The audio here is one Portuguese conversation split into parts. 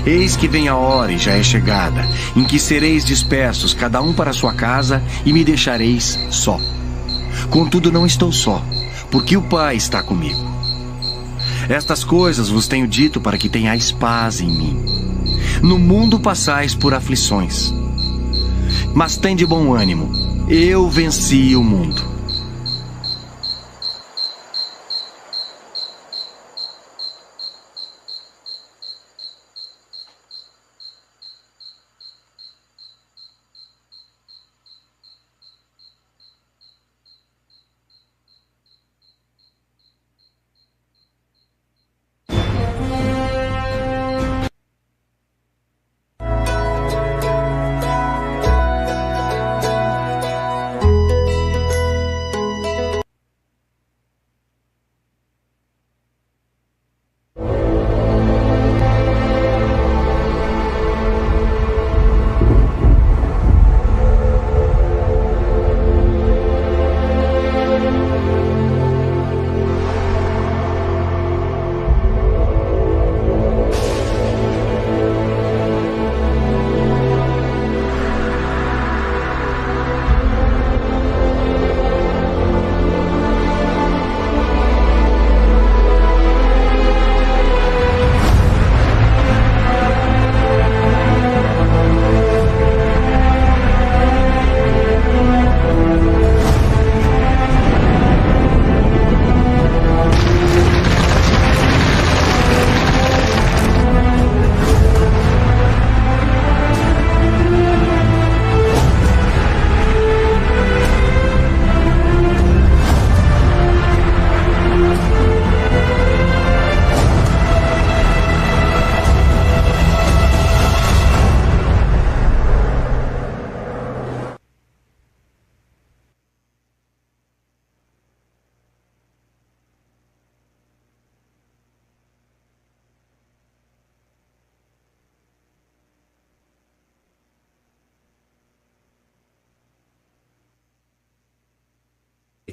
Eis que vem a hora, e já é chegada, em que sereis dispersos, cada um para sua casa, e me deixareis só. Contudo, não estou só, porque o Pai está comigo. Estas coisas vos tenho dito para que tenhais paz em mim. No mundo passais por aflições, mas tende bom ânimo. Eu venci o mundo.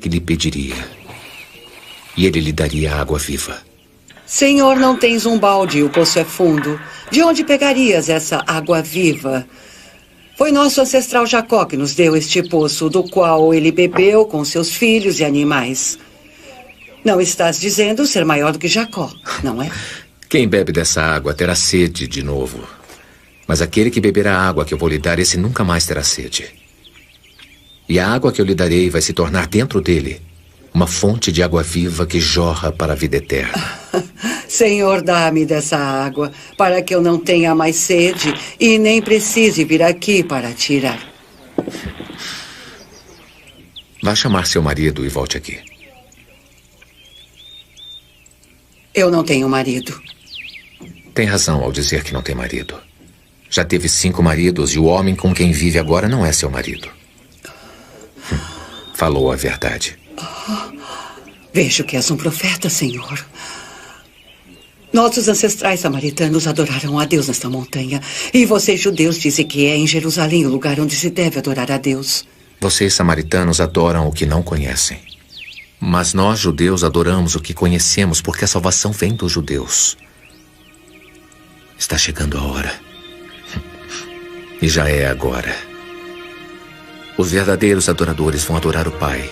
Que lhe pediria, e ele lhe daria água viva. Senhor, não tens um balde, o poço é fundo. De onde pegarias essa água viva? Foi nosso ancestral Jacó que nos deu este poço, do qual ele bebeu com seus filhos e animais. Não estás dizendo ser maior do que Jacó, não é? Quem bebe dessa água terá sede de novo. Mas aquele que beber a água que eu vou lhe dar, esse nunca mais terá sede. E a água que eu lhe darei vai se tornar dentro dele uma fonte de água viva que jorra para a vida eterna. Senhor, dá-me dessa água, para que eu não tenha mais sede e nem precise vir aqui para tirar. Vá chamar seu marido e volte aqui. Eu não tenho marido. Tem razão ao dizer que não tem marido. Já teve 5 maridos e o homem com quem vive agora não é seu marido. Falou a verdade. Vejo que és um profeta, Senhor. Nossos ancestrais samaritanos adoraram a Deus nesta montanha. E vocês, judeus, dizem que é em Jerusalém o lugar onde se deve adorar a Deus. Vocês, samaritanos, adoram o que não conhecem. Mas nós, judeus, adoramos o que conhecemos, porque a salvação vem dos judeus. Está chegando a hora. E já é agora. Os verdadeiros adoradores vão adorar o Pai,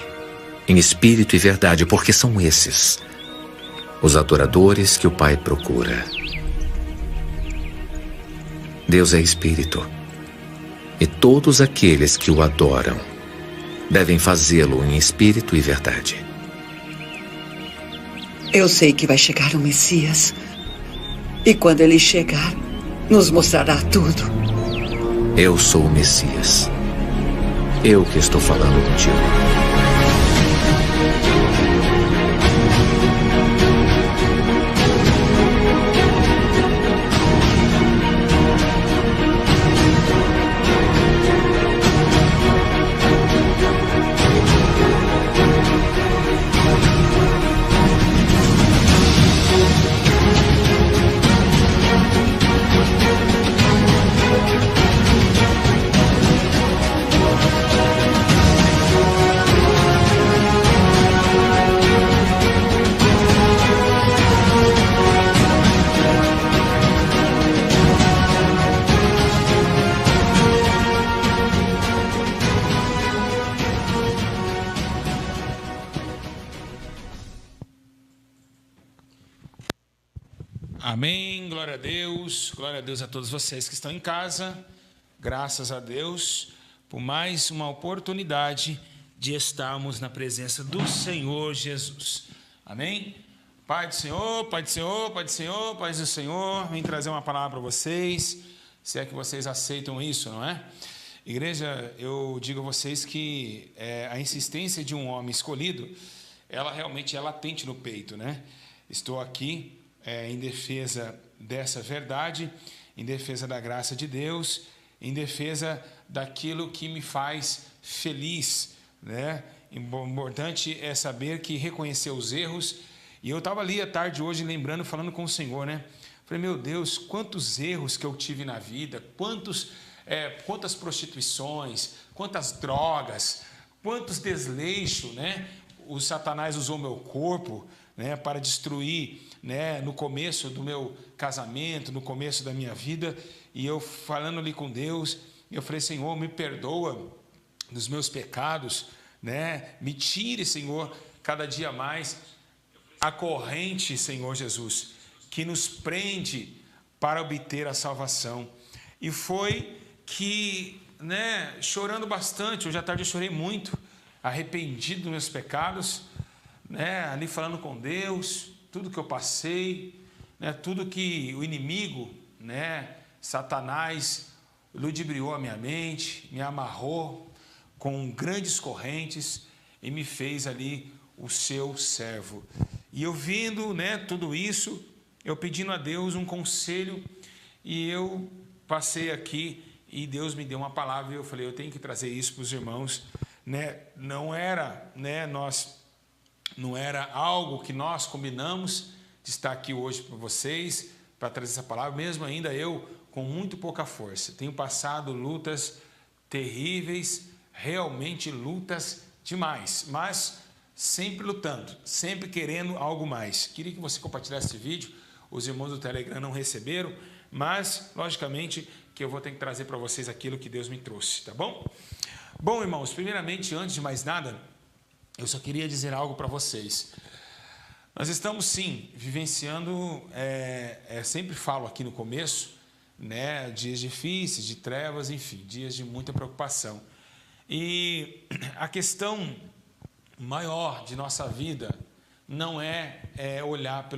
em espírito e verdade, porque são esses os adoradores que o Pai procura. Deus é espírito, e todos aqueles que o adoram devem fazê-lo em espírito e verdade. Eu sei que vai chegar o Messias, e quando ele chegar, nos mostrará tudo. Eu sou o Messias. Eu que estou falando contigo. Amém, glória a Deus a todos vocês que estão em casa, graças a Deus por mais uma oportunidade de estarmos na presença do Senhor Jesus, amém? Pai do Senhor, Pai do Senhor, Pai do Senhor, Pai do Senhor, vim trazer uma palavra para vocês, se é que vocês aceitam isso, não é? Igreja, eu digo a vocês que a insistência de um homem escolhido, ela realmente é latente no peito, né? Estou aqui em defesa dessa verdade, em defesa da graça de Deus, em defesa daquilo que me faz feliz, né? Importante é saber que reconhecer os erros, e eu estava ali à tarde hoje lembrando, falando com o Senhor, né? Falei, meu Deus, quantos erros que eu tive na vida, quantas prostituições, quantas drogas, quantos desleixos, né? O Satanás usou meu corpo, né, para destruir, né, no começo do meu casamento, no começo da minha vida, e eu falando ali com Deus, eu falei, Senhor, me perdoa dos meus pecados, né, me tire, Senhor, cada dia mais a corrente, Senhor Jesus, que nos prende para obter a salvação. E foi que, né, chorando bastante, hoje à tarde eu chorei muito, arrependido dos meus pecados, né, ali falando com Deus, tudo que eu passei, né, tudo que o inimigo, né, Satanás, ludibriou a minha mente, me amarrou com grandes correntes e me fez ali o seu servo. E eu vendo, né, tudo isso, eu pedindo a Deus um conselho, e eu passei aqui e Deus me deu uma palavra e eu falei, eu tenho que trazer isso para os irmãos, né? Não era algo que nós combinamos de estar aqui hoje para vocês, para trazer essa palavra, mesmo ainda eu com muito pouca força. Tenho passado lutas terríveis, realmente lutas demais, mas sempre lutando, sempre querendo algo mais. Queria que você compartilhasse esse vídeo, os irmãos do Telegram não receberam, mas logicamente que eu vou ter que trazer para vocês aquilo que Deus me trouxe, tá bom? Bom, irmãos, primeiramente, antes de mais nada, eu só queria dizer algo para vocês. Nós estamos, sim, vivenciando, sempre falo aqui no começo, né, dias difíceis, de trevas, enfim, dias de muita preocupação. E a questão maior de nossa vida não é olhar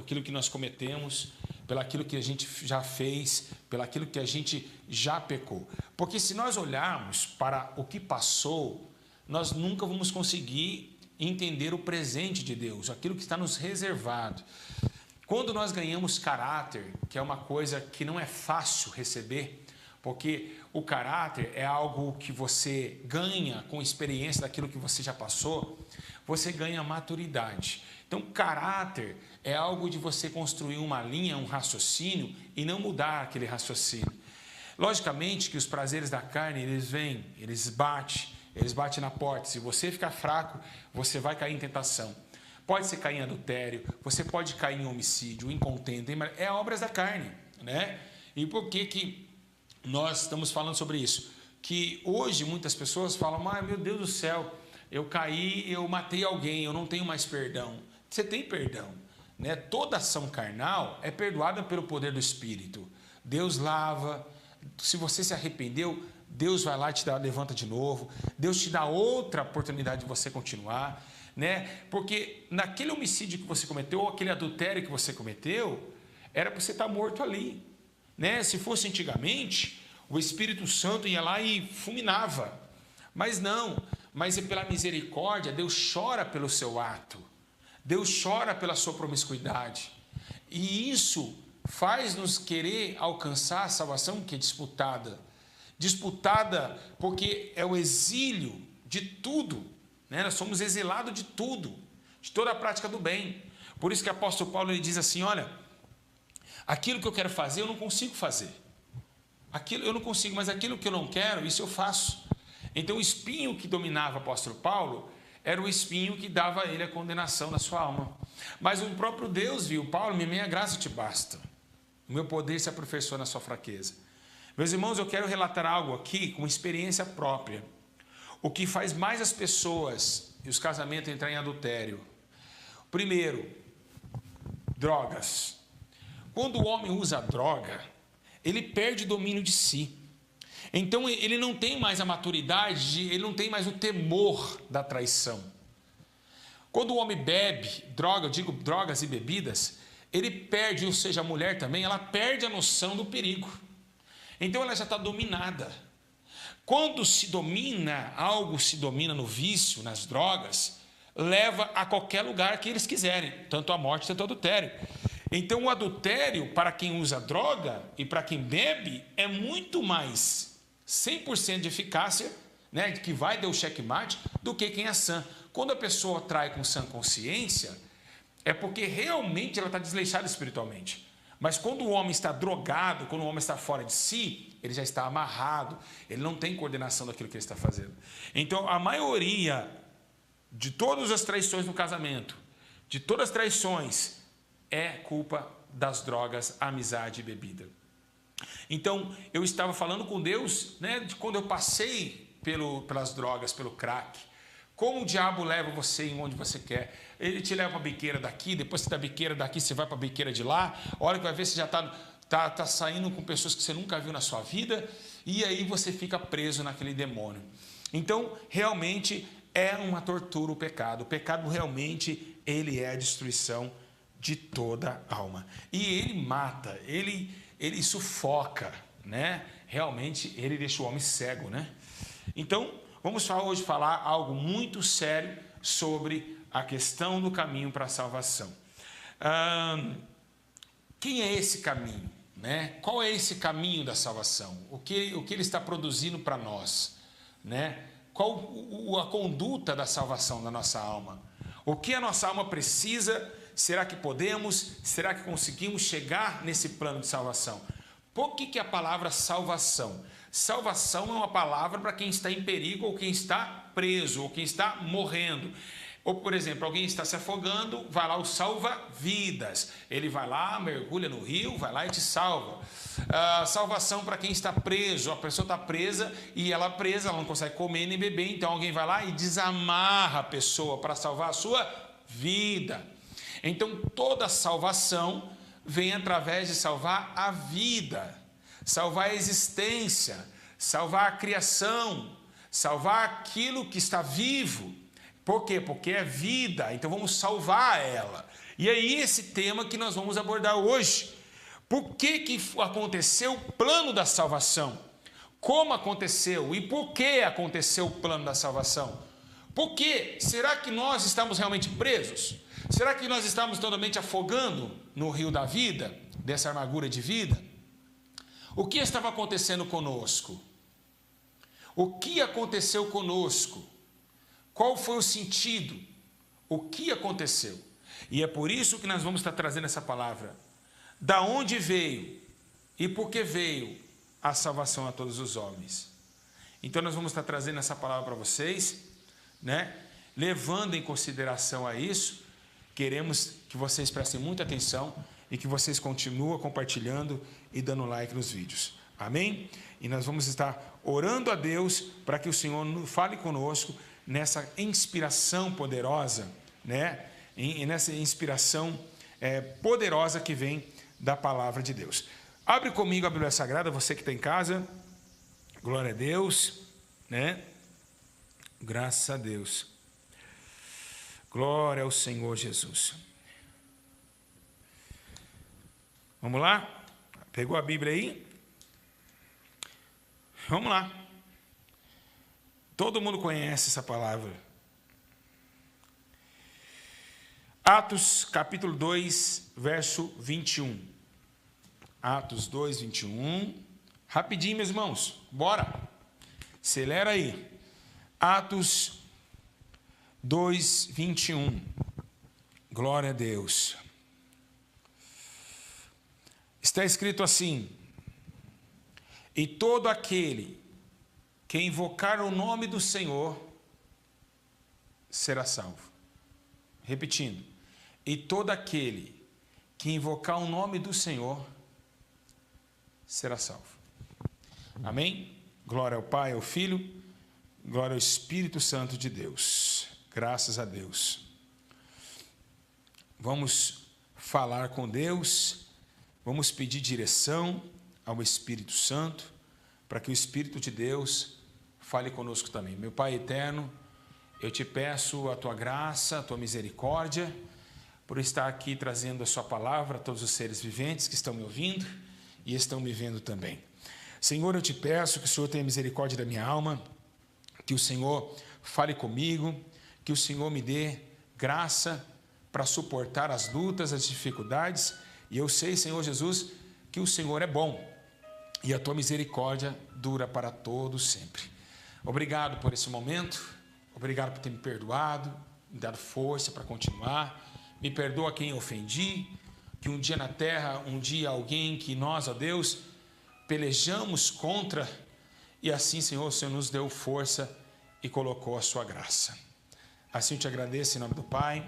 aquilo que nós cometemos, pelaquilo que a gente já fez, pelaquilo que a gente já pecou. Porque se nós olharmos para o que passou, nós nunca vamos conseguir entender o presente de Deus, aquilo que está nos reservado. Quando nós ganhamos caráter, que é uma coisa que não é fácil receber, porque o caráter é algo que você ganha com experiência daquilo que você já passou, você ganha maturidade. Então, caráter é algo de você construir uma linha, um raciocínio e não mudar aquele raciocínio. Logicamente que os prazeres da carne, eles vêm, eles batem na porta. Se você ficar fraco, você vai cair em tentação. Pode ser cair em adultério, você pode cair em homicídio, em contenda, é obras da carne, né? E por que nós estamos falando sobre isso? Que hoje muitas pessoas falam, meu Deus do céu, eu caí, eu matei alguém, eu não tenho mais perdão. Você tem perdão, né? Toda ação carnal é perdoada pelo poder do Espírito. Deus lava. Se você se arrependeu, Deus vai lá e te levanta de novo. Deus te dá outra oportunidade de você continuar, né? Porque naquele homicídio que você cometeu, ou aquele adultério que você cometeu, era para você estar morto ali, né? Se fosse antigamente, o Espírito Santo ia lá e fulminava. Mas não, mas é pela misericórdia, Deus chora pelo seu ato. Deus chora pela sua promiscuidade. E isso faz-nos querer alcançar a salvação que é disputada. Disputada porque é o exílio de tudo, né? Nós somos exilados de tudo, de toda a prática do bem. Por isso que o apóstolo Paulo ele diz assim, olha, aquilo que eu quero fazer eu não consigo fazer. Aquilo eu não consigo, mas aquilo que eu não quero, isso eu faço. Então o espinho que dominava o apóstolo Paulo era o espinho que dava a ele a condenação na sua alma. Mas o próprio Deus viu, Paulo, minha graça te basta. O meu poder se aperfeiçoa na sua fraqueza. Meus irmãos, eu quero relatar algo aqui com experiência própria. O que faz mais as pessoas e os casamentos entrar em adultério. Primeiro, drogas. quando o homem usa droga, ele perde o domínio de si. Então ele não tem mais a maturidade, ele não tem mais o temor da traição. Quando o homem bebe droga, eu digo drogas e bebidas, ele perde, ou seja, a mulher também, ela perde a noção do perigo. Então ela já está dominada. Quando se domina, algo se domina no vício, nas drogas, leva a qualquer lugar que eles quiserem, tanto a morte, tanto o adultério. Então o adultério, para quem usa droga e para quem bebe, é muito mais 100% de eficácia, né, que vai dar o checkmate, do que quem é sã. Quando a pessoa trai com sã consciência, é porque realmente ela está desleixada espiritualmente. Mas quando o homem está drogado, quando o homem está fora de si, ele já está amarrado, ele não tem coordenação daquilo que ele está fazendo. Então, a maioria de todas as traições no casamento, de todas as traições, é culpa das drogas, amizade e bebida. Então, eu estava falando com Deus, né, de quando eu passei pelas drogas, pelo crack, como o diabo leva você em onde você quer. Ele te leva para a biqueira daqui, depois da biqueira daqui você vai para a biqueira de lá, a hora que vai ver você já está saindo com pessoas que você nunca viu na sua vida, e aí você fica preso naquele demônio. Então, realmente é uma tortura o pecado. O pecado realmente, ele é a destruição de toda alma. E ele mata, ele sufoca, né? Realmente, ele deixa o homem cego, né? Então, vamos hoje falar algo muito sério sobre a questão do caminho para a salvação. Quem é esse caminho, né? Qual é esse caminho da salvação? O que ele está produzindo para nós, né? Qual a conduta da salvação da nossa alma? O que a nossa alma precisa? Será que podemos? Será que conseguimos chegar nesse plano de salvação? Por que a palavra salvação? Salvação é uma palavra para quem está em perigo ou quem está preso ou quem está morrendo. Ou, por exemplo, alguém está se afogando, vai lá o salva-vidas. Ele vai lá, mergulha no rio, vai lá e te salva. Salvação para quem está preso. A pessoa está presa e ela presa, ela não consegue comer nem beber. Então alguém vai lá e desamarra a pessoa para salvar a sua vida. Então toda salvação vem através de salvar a vida, salvar a existência, salvar a criação, salvar aquilo que está vivo. Por quê? Porque é vida, então vamos salvar ela. E é esse tema que nós vamos abordar hoje. Por que aconteceu o plano da salvação? Como aconteceu e por que aconteceu o plano da salvação? Por quê? Será que nós estamos realmente presos? Será que nós estamos totalmente afogando no rio da vida, dessa amargura de vida? O que estava acontecendo conosco? O que aconteceu conosco? Qual foi o sentido? O que aconteceu? E é por isso que nós vamos estar trazendo essa palavra. Da onde veio e por que veio a salvação a todos os homens? Então nós vamos estar trazendo essa palavra para vocês, né? Levando em consideração a isso, queremos que vocês prestem muita atenção e que vocês continuem compartilhando e dando like nos vídeos. Amém? E nós vamos estar orando a Deus para que o Senhor fale conosco nessa inspiração poderosa, né? E nessa inspiração poderosa que vem da palavra de Deus. Abre comigo a Bíblia Sagrada, você que está em casa. Glória a Deus, né? Graças a Deus. Glória ao Senhor Jesus. Vamos lá? Pegou a Bíblia aí? Vamos lá. Todo mundo conhece essa palavra. Atos capítulo 2, verso 21. Atos 2, 21. Rapidinho, meus irmãos. Bora. Acelera aí. Atos 2, 21. Glória a Deus. Está escrito assim: e todo aquele que invocar o nome do Senhor será salvo. Repetindo, e todo aquele que invocar o nome do Senhor será salvo. Amém? Glória ao Pai, ao Filho, glória ao Espírito Santo de Deus. Graças a Deus. Vamos falar com Deus vamos pedir direção ao Espírito Santo, para que o Espírito de Deus fale conosco também. Meu Pai eterno, eu te peço a tua graça, a tua misericórdia, por estar aqui trazendo a sua palavra a todos os seres viventes que estão me ouvindo e estão me vendo também. Senhor, eu te peço que o Senhor tenha misericórdia da minha alma, que o Senhor fale comigo, que o Senhor me dê graça para suportar as lutas, as dificuldades. E eu sei, Senhor Jesus, que o Senhor é bom e a tua misericórdia dura para todos sempre. Obrigado por esse momento, obrigado por ter me perdoado, me dado força para continuar. Me perdoa quem eu ofendi, que um dia na terra, um dia alguém que nós, ó Deus, pelejamos contra, e assim, Senhor, o Senhor nos deu força e colocou a sua graça. Assim eu te agradeço em nome do Pai,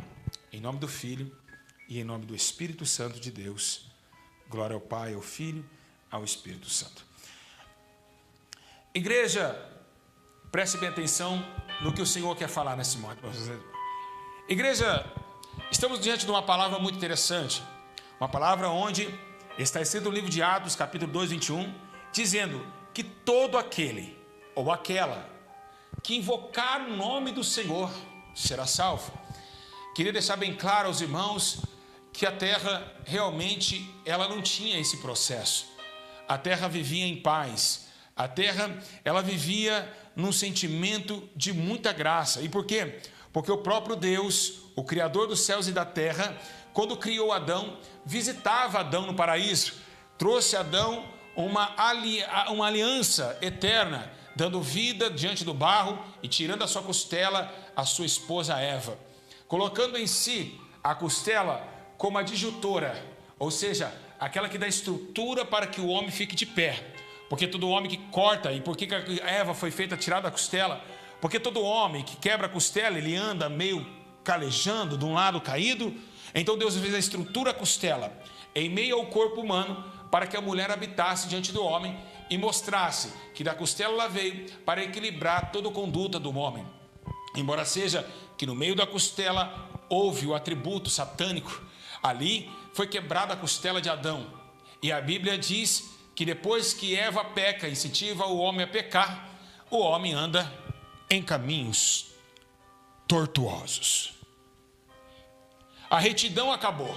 em nome do Filho e em nome do Espírito Santo de Deus. Glória ao Pai, ao Filho, ao Espírito Santo. Igreja, preste bem atenção no que o Senhor quer falar nesse momento. Igreja, estamos diante de uma palavra muito interessante, uma palavra onde está escrito no livro de Atos, capítulo 2, 21, dizendo que todo aquele ou aquela que invocar o nome do Senhor será salvo. Queria deixar bem claro aos irmãos que a terra realmente ela não tinha esse processo. A terra vivia em paz. A terra ela vivia num sentimento de muita graça. E por quê? Porque o próprio Deus, o Criador dos céus e da terra, quando criou Adão, visitava Adão no paraíso, trouxe a Adão uma aliança eterna, dando vida diante do barro e tirando da sua costela a sua esposa Eva, colocando em si a costela como a disjuntora, ou seja, aquela que dá estrutura para que o homem fique de pé, porque todo homem que corta, e por que a Eva foi feita tirar da costela? Porque todo homem que quebra a costela, ele anda meio calejando, de um lado caído. Então Deus fez a estrutura costela em meio ao corpo humano para que a mulher habitasse diante do homem e mostrasse que da costela ela veio para equilibrar toda a conduta do homem. Embora seja que no meio da costela houve o atributo satânico, ali foi quebrada a costela de Adão. E a Bíblia diz que depois que Eva peca e incentiva o homem a pecar, o homem anda em caminhos tortuosos. A retidão acabou.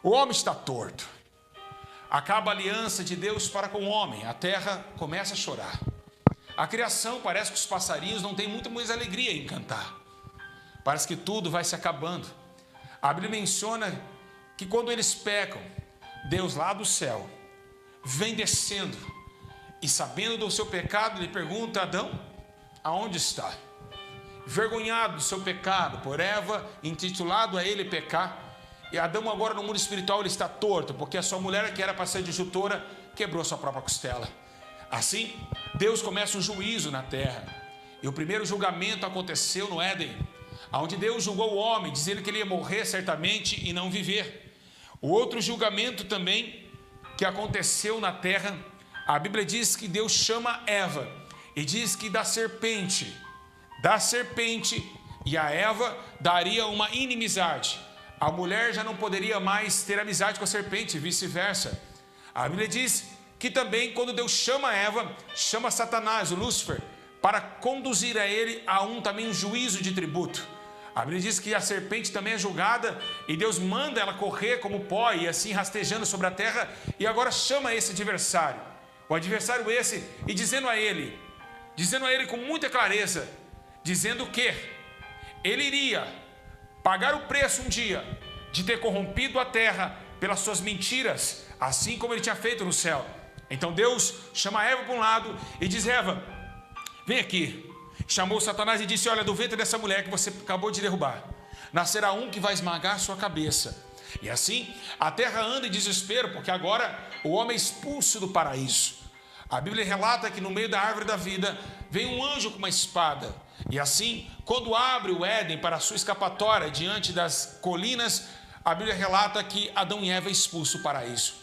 O homem está torto. Acaba a aliança de Deus para com o homem. A terra começa a chorar. A criação, parece que os passarinhos não têm muita alegria em cantar. Parece que tudo vai se acabando. A Bíblia menciona que quando eles pecam, Deus lá do céu vem descendo e, sabendo do seu pecado, ele pergunta a Adão: aonde está? Vergonhado do seu pecado, por Eva intitulado a ele pecar, e Adão agora no mundo espiritual ele está torto, porque a sua mulher, que era para ser disjuntora, quebrou sua própria costela. Assim, Deus começa um juízo na terra, e o primeiro julgamento aconteceu no Éden, onde Deus julgou o homem, dizendo que ele ia morrer certamente e não viver. O outro julgamento também que aconteceu na terra, a Bíblia diz que Deus chama Eva e diz que da serpente e a Eva daria uma inimizade. A mulher já não poderia mais ter amizade com a serpente e vice-versa. A Bíblia diz que também quando Deus chama Eva, chama Satanás, o Lúcifer, para conduzir a ele a também um juízo de tributo. A Bíblia diz que a serpente também é julgada e Deus manda ela correr como pó e assim rastejando sobre a terra, e agora chama esse adversário. O adversário esse, e dizendo a ele com muita clareza, dizendo que ele iria pagar o preço um dia de ter corrompido a terra pelas suas mentiras, assim como ele tinha feito no céu. Então Deus chama Eva para um lado e diz: Eva, vem aqui. Chamou Satanás e disse: olha, do ventre dessa mulher que você acabou de derrubar, nascerá um que vai esmagar sua cabeça. E assim a terra anda em desespero, porque agora o homem é expulso do paraíso. A Bíblia relata que no meio da árvore da vida vem um anjo com uma espada. E assim, quando abre o Éden para a sua escapatória diante das colinas, a Bíblia relata que Adão e Eva é expulso do paraíso.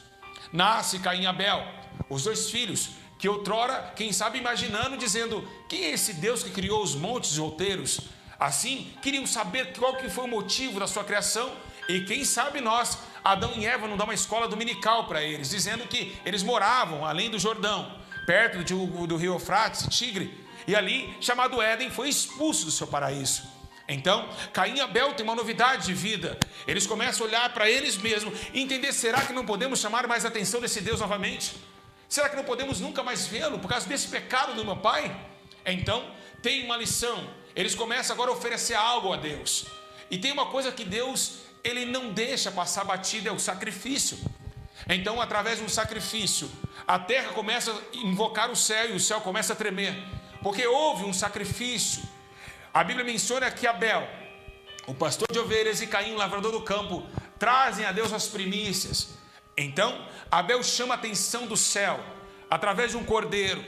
Nasce Caim e Abel, os dois filhos, que outrora, quem sabe imaginando, dizendo: quem é esse Deus que criou os montes e outeiros? Assim, queriam saber qual que foi o motivo da sua criação, e quem sabe nós, Adão e Eva não dão uma escola dominical para eles, dizendo que eles moravam além do Jordão, perto do rio Eufrates, Tigre, e ali, chamado Éden, foi expulso do seu paraíso. Então, Caim e Abel têm uma novidade de vida. Eles começam a olhar para eles mesmos e entender, será que não podemos chamar mais a atenção desse Deus novamente? Será que não podemos nunca mais vê-lo por causa desse pecado do meu pai? Então, tem uma lição. Eles começam agora a oferecer algo a Deus. E tem uma coisa que Deus, ele não deixa passar batida, é o sacrifício. Então, através de um sacrifício, a terra começa a invocar o céu e o céu começa a tremer, porque houve um sacrifício. A Bíblia menciona que Abel, o pastor de ovelhas, e Caim, o lavrador do campo, trazem a Deus as primícias. Então, Abel chama a atenção do céu através de um cordeiro.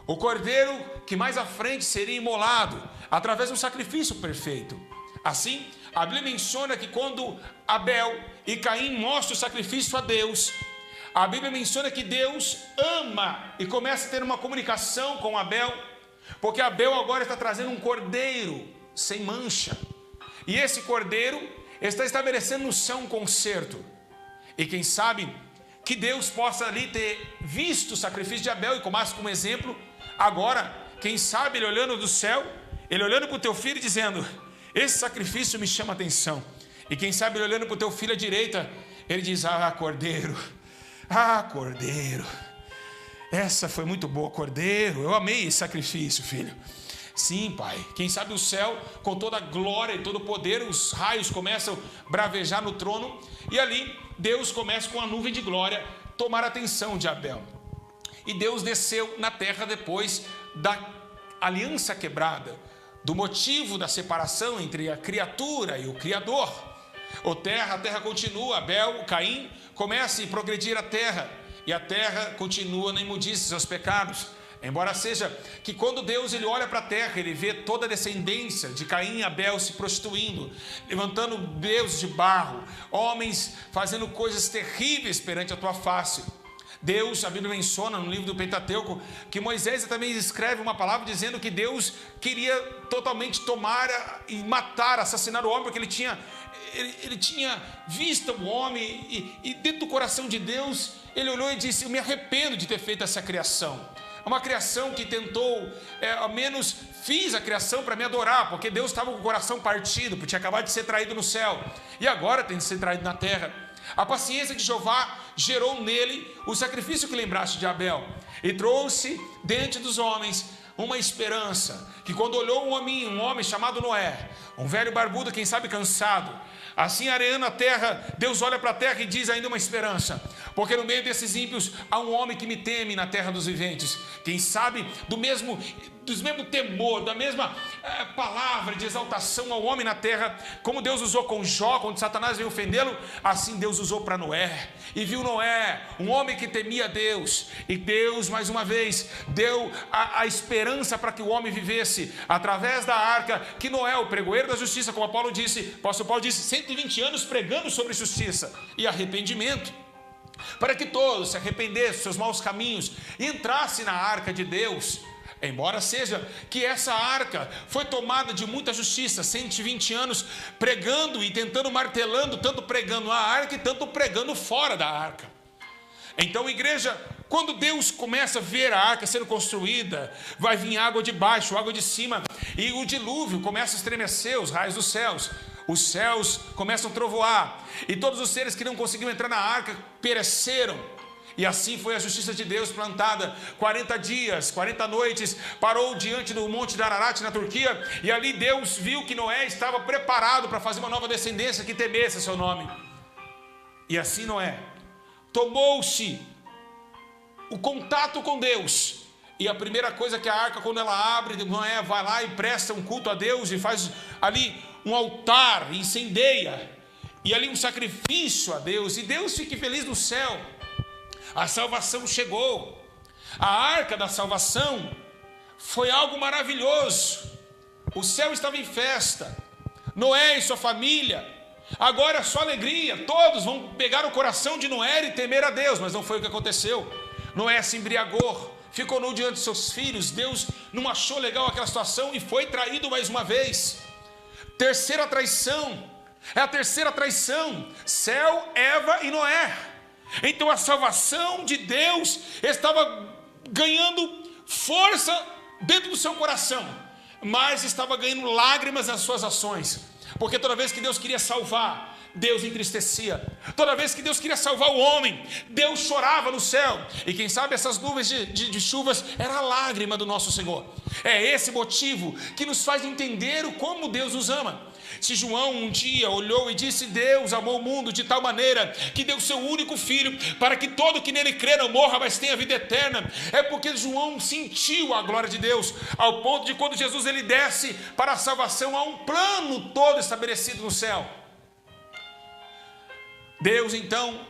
O cordeiro que mais à frente seria imolado através de um sacrifício perfeito. Assim, a Bíblia menciona que quando Abel e Caim mostram o sacrifício a Deus, a Bíblia menciona que Deus ama e começa a ter uma comunicação com Abel, porque Abel agora está trazendo um cordeiro sem mancha. E esse cordeiro está estabelecendo no céu um concerto. E quem sabe que Deus possa ali ter visto o sacrifício de Abel e tomasse como exemplo. Agora, quem sabe ele olhando do céu, ele olhando para o teu filho e dizendo: esse sacrifício me chama a atenção. E quem sabe ele olhando para o teu filho à direita, ele diz: ah, cordeiro, essa foi muito boa, cordeiro, eu amei esse sacrifício, filho. Sim, pai. Quem sabe o céu, com toda a glória e todo o poder, os raios começam a bravejar no trono, e ali Deus começa com a nuvem de glória tomar a atenção de Abel. E Deus desceu na terra depois da aliança quebrada, do motivo da separação entre a criatura e o Criador. A terra continua, Abel, Caim, começa a progredir a terra, e a terra continua na imundície, seus pecados. Embora seja que quando Deus ele olha para a terra, ele vê toda a descendência de Caim e Abel se prostituindo, levantando deuses de barro, homens fazendo coisas terríveis perante a tua face. Deus, a Bíblia menciona no livro do Pentateuco, que Moisés também escreve uma palavra dizendo que Deus queria totalmente tomar e matar, assassinar o homem, porque ele tinha visto o homem e dentro do coração de Deus, ele olhou e disse: eu me arrependo de ter feito essa criação. Uma criação que tentou, ao menos fiz a criação para me adorar, porque Deus estava com o coração partido, porque tinha acabado de ser traído no céu, e agora tem de ser traído na terra. A paciência de Jeová gerou nele o sacrifício que lembraste de Abel, e trouxe diante dos homens uma esperança, que quando olhou um homem chamado Noé, um velho barbudo, quem sabe cansado, assim areando a terra, Deus olha para a terra e diz ainda uma esperança, porque no meio desses ímpios há um homem que me teme na terra dos viventes. Quem sabe do mesmo temor, da mesma palavra de exaltação ao homem na terra, como Deus usou com Jó, quando Satanás veio ofendê-lo, assim Deus usou para Noé. E viu Noé, um homem que temia Deus, e Deus mais uma vez deu a esperança para que o homem vivesse através da arca, que Noé, o pregoeiro da justiça, como o apóstolo Paulo disse, 120 anos pregando sobre justiça e arrependimento, para que todos se arrependessem dos seus maus caminhos e entrassem na arca de Deus. Embora seja que essa arca foi tomada de muita justiça, 120 anos pregando e tentando, martelando, tanto pregando a arca e tanto pregando fora da arca. Então, igreja, quando Deus começa a ver a arca sendo construída, vai vir água de baixo, água de cima, e o dilúvio começa a estremecer os raios dos céus. Os céus começam a trovoar, e todos os seres que não conseguiam entrar na arca pereceram. E assim foi a justiça de Deus plantada. 40 dias, 40 noites, parou diante do monte de Ararat na Turquia, e ali Deus viu que Noé estava preparado para fazer uma nova descendência que temesse seu nome. E assim Noé tomou-se o contato com Deus, e a primeira coisa que a arca, quando ela abre, Noé vai lá e presta um culto a Deus, e faz ali um altar, e incendeia, e ali um sacrifício a Deus, e Deus fique feliz no céu. A salvação chegou. A arca da salvação foi algo maravilhoso. O céu estava em festa. Noé e sua família, agora é só alegria. Todos vão pegar o coração de Noé e temer a Deus. Mas não foi o que aconteceu. Noé se embriagou, ficou nu diante de seus filhos. Deus não achou legal aquela situação e foi traído mais uma vez. Terceira traição. É a terceira traição, Céu, Eva e Noé. Então a salvação de Deus estava ganhando força dentro do seu coração, mas estava ganhando lágrimas nas suas ações, porque toda vez que Deus queria salvar, Deus entristecia. Toda vez que Deus queria salvar o homem, Deus chorava no céu. E quem sabe essas nuvens de chuvas era a lágrima do nosso Senhor. É esse motivo que nos faz entender como Deus nos ama. Se João um dia olhou e disse: Deus amou o mundo de tal maneira que deu seu único filho, para que todo que nele crê não morra, mas tenha vida eterna, é porque João sentiu a glória de Deus, ao ponto de quando Jesus ele desce para a salvação, há um plano todo estabelecido no céu. Deus então,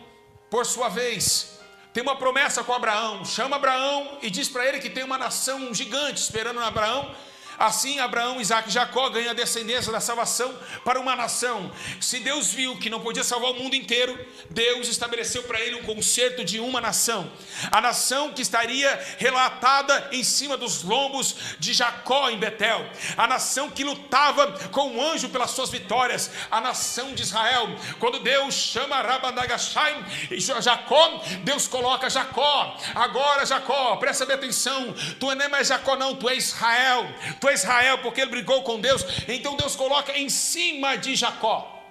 por sua vez, tem uma promessa com Abraão, chama Abraão e diz para ele que tem uma nação gigante esperando Abraão. Assim Abraão, Isaac e Jacó ganham a descendência da salvação para uma nação. Se Deus viu que não podia salvar o mundo inteiro, Deus estabeleceu para ele um concerto de uma nação. A nação que estaria relatada em cima dos lombos de Jacó em Betel. A nação que lutava com o anjo pelas suas vitórias. A nação de Israel. Quando Deus chama Rabandagashai e Jacó, Deus coloca Jacó. Agora Jacó, presta bem atenção, tu não é mais Jacó não, tu é Israel. Tu é Israel porque ele brigou com Deus. Então Deus coloca em cima de Jacó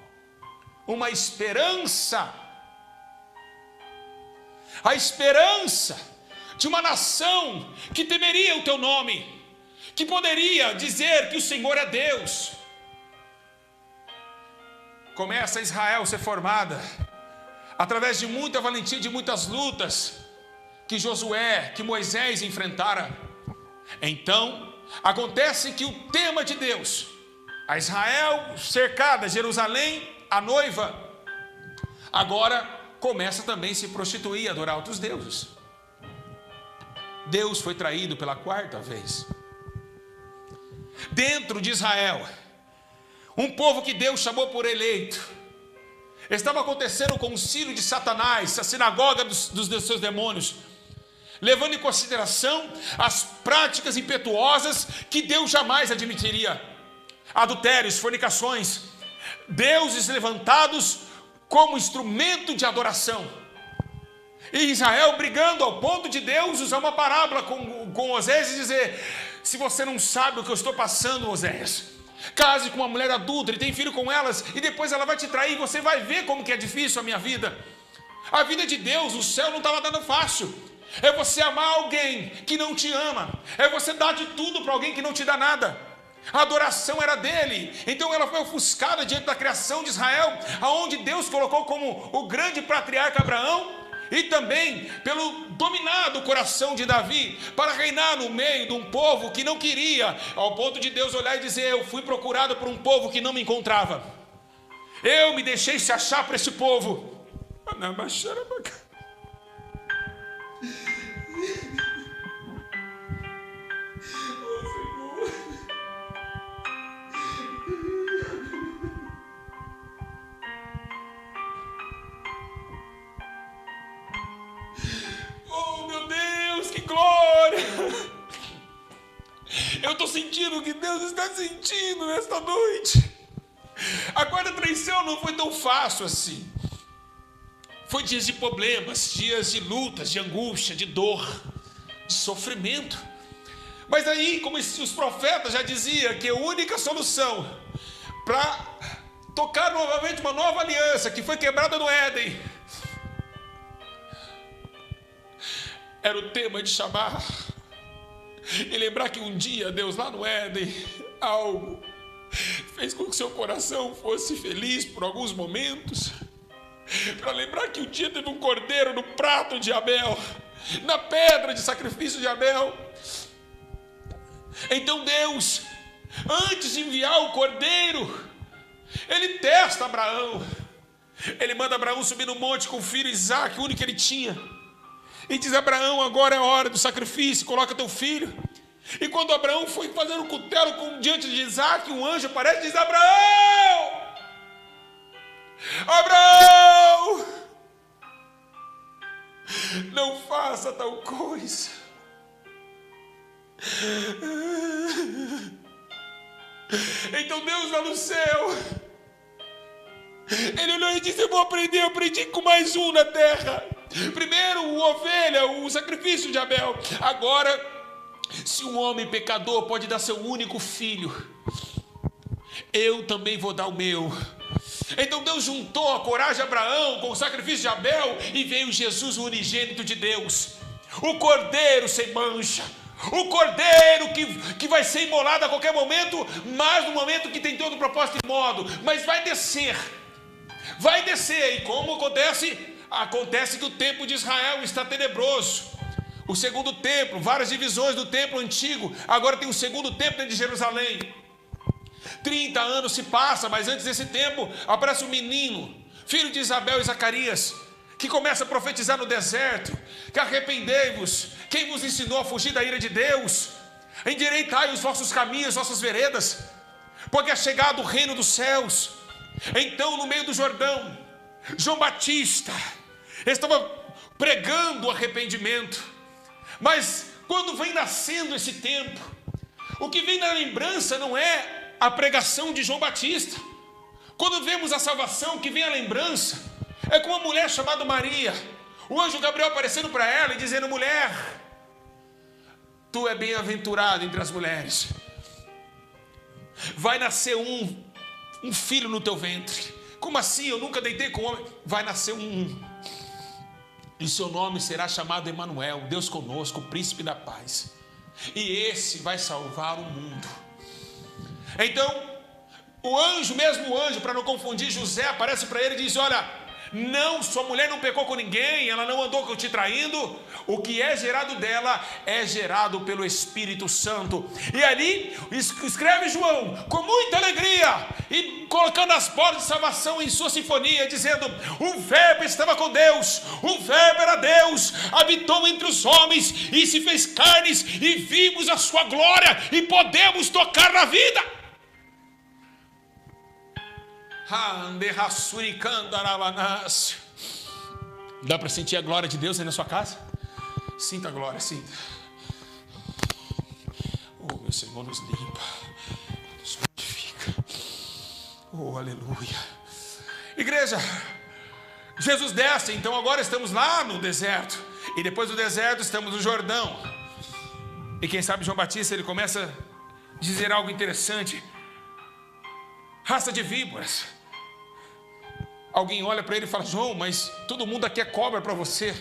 uma esperança, a esperança de uma nação que temeria o teu nome, que poderia dizer que o Senhor é Deus. Começa Israel a ser formada através de muita valentia, de muitas lutas que Josué, que Moisés enfrentara. Então acontece que o tema de Deus, a Israel cercada, Jerusalém, a noiva, agora começa também a se prostituir, a adorar outros deuses. Deus foi traído pela quarta vez. Dentro de Israel, um povo que Deus chamou por eleito, estava acontecendo o concílio de Satanás, a sinagoga dos seus demônios, levando em consideração as práticas impetuosas que Deus jamais admitiria. Adultérios, fornicações, deuses levantados como instrumento de adoração. E Israel brigando ao ponto de Deus usar uma parábola com Oséias e dizer: se você não sabe o que eu estou passando, Oséias, case com uma mulher adúltera e tem filho com elas, e depois ela vai te trair, você vai ver como que é difícil a minha vida. A vida de Deus, o céu não estava dando fácil. É você amar alguém que não te ama. É você dar de tudo para alguém que não te dá nada. A adoração era dele. Então ela foi ofuscada diante da criação de Israel, aonde Deus colocou como o grande patriarca Abraão, e também pelo dominado coração de Davi, para reinar no meio de um povo que não queria, ao ponto de Deus olhar e dizer: eu fui procurado por um povo que não me encontrava. Eu me deixei se achar para esse povo. Oh meu Deus, que glória! Eu estou sentindo o que Deus está sentindo nesta noite. A quarta traição não foi tão fácil assim. Foi dias de problemas, dias de lutas, de angústia, de dor, de sofrimento. Mas aí, como os profetas já diziam, que a única solução para tocar novamente uma nova aliança que foi quebrada no Éden era o tema de chamar e lembrar que um dia Deus lá no Éden algo fez com que seu coração fosse feliz por alguns momentos. Para lembrar que um dia teve um cordeiro no prato de Abel, na pedra de sacrifício de Abel. Então Deus, antes de enviar o cordeiro, ele testa Abraão. Ele manda Abraão subir no monte com o filho Isaac, o único que ele tinha, e diz: Abraão, agora é a hora do sacrifício, coloca teu filho. E quando Abraão foi fazer o cutelo diante de Isaac, um anjo aparece e diz: Abraão! Abraão, não faça tal coisa. Então Deus lá no céu Ele olhou e disse: eu vou aprender, eu aprendi com mais um na terra. Primeiro o ovelha, o sacrifício de Abel. Agora, se um homem pecador pode dar seu único filho, eu também vou dar o meu. Então Deus juntou a coragem de Abraão com o sacrifício de Abel, e veio Jesus, o unigênito de Deus, o cordeiro sem mancha, o cordeiro que vai ser imolado a qualquer momento, mas no momento que tem todo o propósito e modo, mas vai descer, e como acontece? Acontece que o templo de Israel está tenebroso. O segundo templo, várias divisões do templo antigo, agora tem um segundo templo dentro de Jerusalém. 30 anos se passa, mas antes desse tempo aparece um menino, filho de Isabel e Zacarias, que começa a profetizar no deserto, que arrependei-vos, quem vos ensinou a fugir da ira de Deus? Endireitai os vossos caminhos, as vossas veredas, porque é chegado o reino dos céus. Então, no meio do Jordão, João Batista estava pregando o arrependimento, mas quando vem nascendo esse tempo, o que vem na lembrança não é a pregação de João Batista. Quando vemos a salvação, que vem a lembrança é com uma mulher chamada Maria, o anjo Gabriel aparecendo para ela e dizendo: mulher, tu é bem-aventurada entre as mulheres, vai nascer um filho no teu ventre. Como assim? Eu nunca deitei com homem. Vai nascer e seu nome será chamado Emanuel, Deus conosco, o príncipe da paz, e esse vai salvar o mundo. Então o anjo, para não confundir José, aparece para ele e diz: olha, não, sua mulher não pecou com ninguém, ela não andou te traindo, o que é gerado dela é gerado pelo Espírito Santo. E ali escreve João com muita alegria, e colocando as bordas de salvação em sua sinfonia, dizendo: o verbo estava com Deus, o verbo era Deus, habitou entre os homens e se fez carnes, e vimos a sua glória e podemos tocar na vida. Dá para sentir a glória de Deus aí na sua casa? Sinta a glória, sinta. Oh, meu Senhor nos limpa, nos purifica. Oh, aleluia. Igreja, Jesus desce, então agora estamos lá no deserto, e depois do deserto estamos no Jordão. E quem sabe João Batista, ele começa a dizer algo interessante: raça de víboras. Alguém olha para ele e fala: João, mas todo mundo aqui é cobra para você.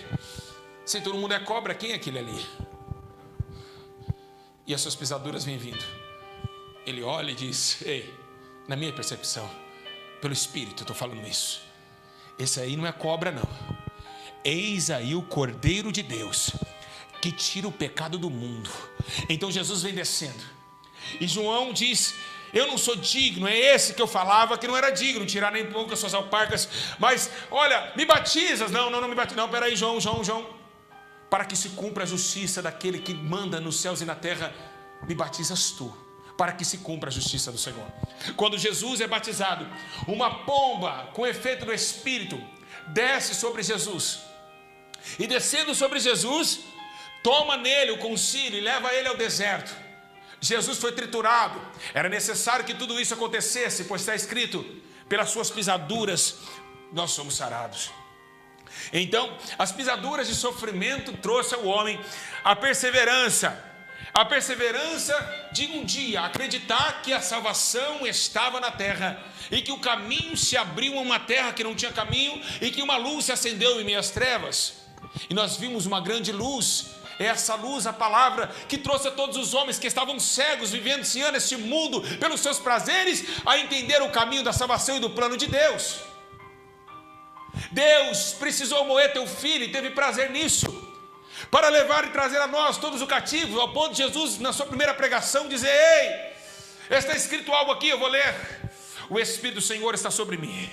Se todo mundo é cobra, quem é aquele ali? E as suas pisaduras vêm vindo. Ele olha e diz: ei, na minha percepção, pelo Espírito eu estou falando isso, esse aí não é cobra não. Eis aí o Cordeiro de Deus, que tira o pecado do mundo. Então Jesus vem descendo, e João diz: eu não sou digno, é esse que eu falava que não era digno, tirar nem pouco as suas alparcas, mas olha, me batizas? Não me batizas, não, peraí, João, para que se cumpra a justiça daquele que manda nos céus e na terra, me batizas tu, para que se cumpra a justiça do Senhor. Quando Jesus é batizado, uma pomba com efeito do Espírito desce sobre Jesus, e descendo sobre Jesus, toma nele o concílio e leva ele ao deserto. Jesus foi triturado, era necessário que tudo isso acontecesse, pois está escrito: pelas suas pisaduras nós somos sarados. Então, as pisaduras de sofrimento trouxe ao homem a perseverança de um dia acreditar que a salvação estava na terra, e que o caminho se abriu a uma terra que não tinha caminho, e que uma luz se acendeu em meio às trevas, e nós vimos uma grande luz. Essa luz, a palavra, que trouxe a todos os homens que estavam cegos, vivenciando este mundo pelos seus prazeres, a entender o caminho da salvação e do plano de Deus. Deus precisou moer teu filho, e teve prazer nisso, para levar e trazer a nós todos o cativo, ao ponto de Jesus, na sua primeira pregação, dizer: ei, está escrito algo aqui, eu vou ler: o Espírito do Senhor está sobre mim.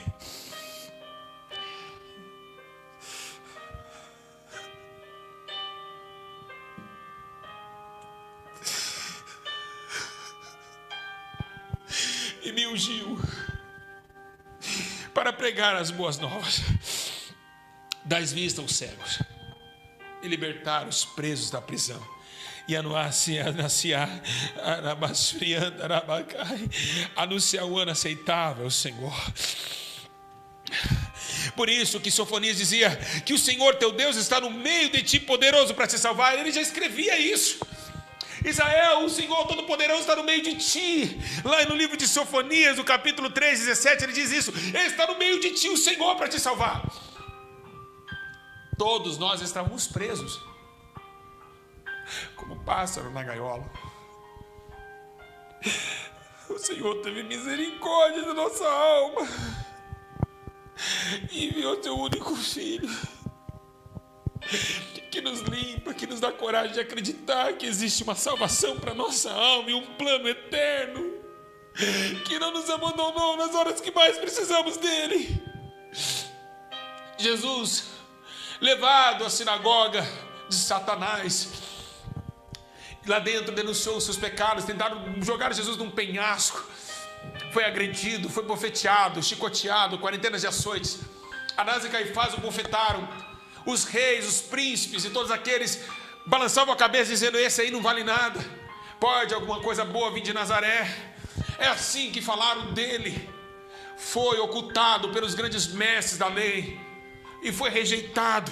E me ungiu para pregar as boas novas, dar vista aos cegos, e libertar os presos da prisão, e anunciar o ano aceitável, Senhor. Por isso que Sofonias dizia que o Senhor teu Deus está no meio de ti, poderoso para te salvar. Ele já escrevia isso. Israel, o Senhor Todo-Poderoso está no meio de ti. Lá no livro de Sofonias, no capítulo 3, 17, ele diz isso. Ele está no meio de ti, o Senhor, para te salvar. Todos nós estávamos presos, como pássaro na gaiola. O Senhor teve misericórdia da nossa alma e enviou seu único filho, que nos limpa, que nos dá coragem de acreditar que existe uma salvação para nossa alma e um plano eterno, que não nos abandonou nas horas que mais precisamos dele. Jesus, levado à sinagoga de Satanás, lá dentro denunciou os seus pecados, tentaram jogar Jesus num penhasco, foi agredido, foi bofeteado, chicoteado, quarentenas de açoites. Anás e Caifás o bofetaram. Os reis, os príncipes e todos aqueles balançavam a cabeça dizendo: esse aí não vale nada, pode alguma coisa boa vir de Nazaré. É assim que falaram dele. Foi ocultado pelos grandes mestres da lei e foi rejeitado,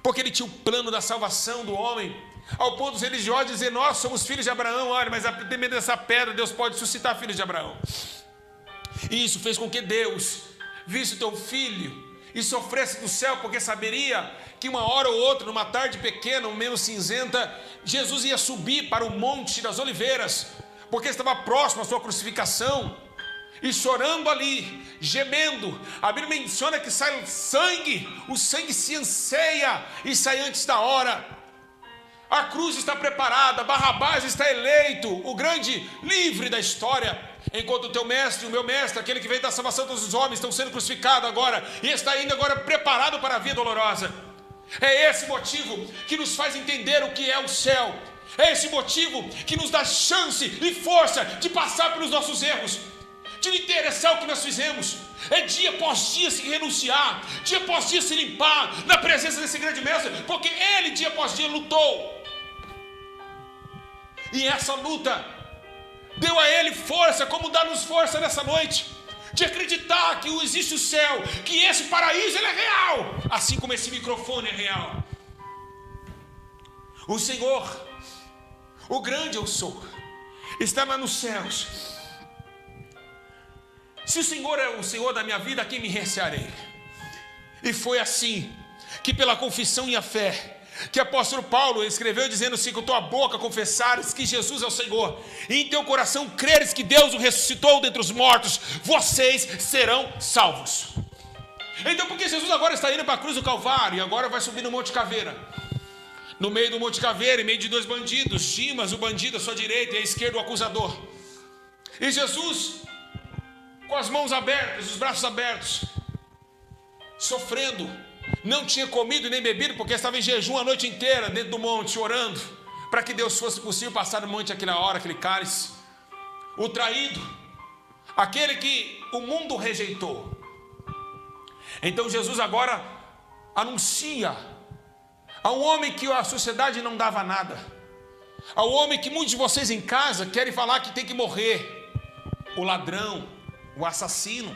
porque ele tinha o plano da salvação do homem, ao ponto dos religiosos dizer: nós somos filhos de Abraão. Olha, mas a depender dessa pedra Deus pode suscitar filhos de Abraão. E isso fez com que Deus visse o teu filho e sofresse do céu, porque saberia que uma hora ou outra, numa tarde pequena, um menos cinzenta, Jesus ia subir para o Monte das Oliveiras, porque estava próximo à sua crucificação, e chorando ali, gemendo. A Bíblia menciona que sai sangue, o sangue se anseia e sai antes da hora. A cruz está preparada, Barrabás está eleito, o grande livre da história, enquanto o teu mestre, o meu mestre, aquele que veio da salvação de todos os homens, estão sendo crucificados agora, e está ainda agora preparado para a vida dolorosa. É esse motivo que nos faz entender o que é o céu. É esse motivo que nos dá chance e força de passar pelos nossos erros, de não interessar o que nós fizemos. É dia após dia se renunciar, dia após dia se limpar na presença desse grande mestre, porque ele dia após dia lutou. E essa luta deu a ele força, como dá-nos força nessa noite, de acreditar que existe o céu, que esse paraíso ele é real, assim como esse microfone é real. O Senhor, o grande eu sou, está lá nos céus. Se o Senhor é o Senhor da minha vida, a quem me recearei? E foi assim que, pela confissão e a fé, que o apóstolo Paulo escreveu dizendo assim: com tua boca confessares que Jesus é o Senhor, e em teu coração creres que Deus o ressuscitou dentre os mortos, vocês serão salvos. Então, porque Jesus agora está indo para a cruz do Calvário e agora vai subir no Monte Caveira, no meio do Monte Caveira, em meio de dois bandidos, Dimas, o bandido à sua direita, e à esquerda o acusador, e Jesus com as mãos abertas, os braços abertos, sofrendo. Não tinha comido nem bebido, porque estava em jejum a noite inteira dentro do monte, orando para que Deus fosse possível passar no monte aquela hora, aquele cálice. O traído, aquele que o mundo rejeitou. Então Jesus agora anuncia a um homem que a sociedade não dava nada, ao homem que muitos de vocês em casa querem falar que tem que morrer, o ladrão, o assassino.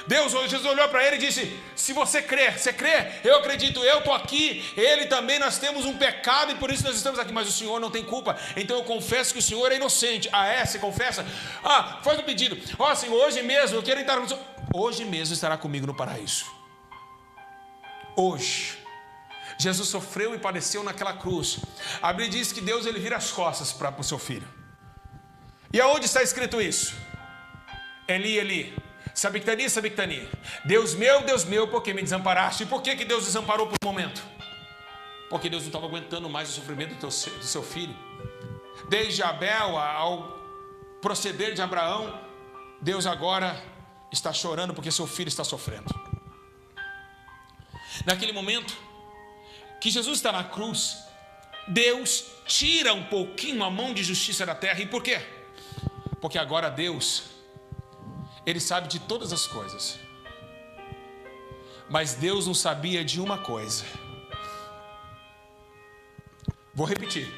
Jesus olhou para ele e disse: se você crê, você crê? Eu acredito, eu estou aqui, ele também, nós temos um pecado e por isso nós estamos aqui, mas o Senhor não tem culpa, então eu confesso que o Senhor é inocente. Ah, é? Você confessa? Ah, faz um pedido. Ó, Senhor, hoje mesmo eu quero entrar no Senhor. Hoje mesmo estará comigo no paraíso. Hoje. Jesus sofreu e padeceu naquela cruz. A Bíblia diz que Deus ele vira as costas para o seu filho. E aonde está escrito isso? Eli, Eli, sabictani, sabictani. Deus meu, por que me desamparaste? E por que Deus desamparou por um momento? Porque Deus não estava aguentando mais o sofrimento do seu filho. Desde Abel ao proceder de Abraão, Deus agora está chorando porque seu filho está sofrendo. Naquele momento que Jesus está na cruz, Deus tira um pouquinho a mão de justiça da terra. E por quê? Porque agora Deus, ele sabe de todas as coisas, mas Deus não sabia de uma coisa. Vou repetir.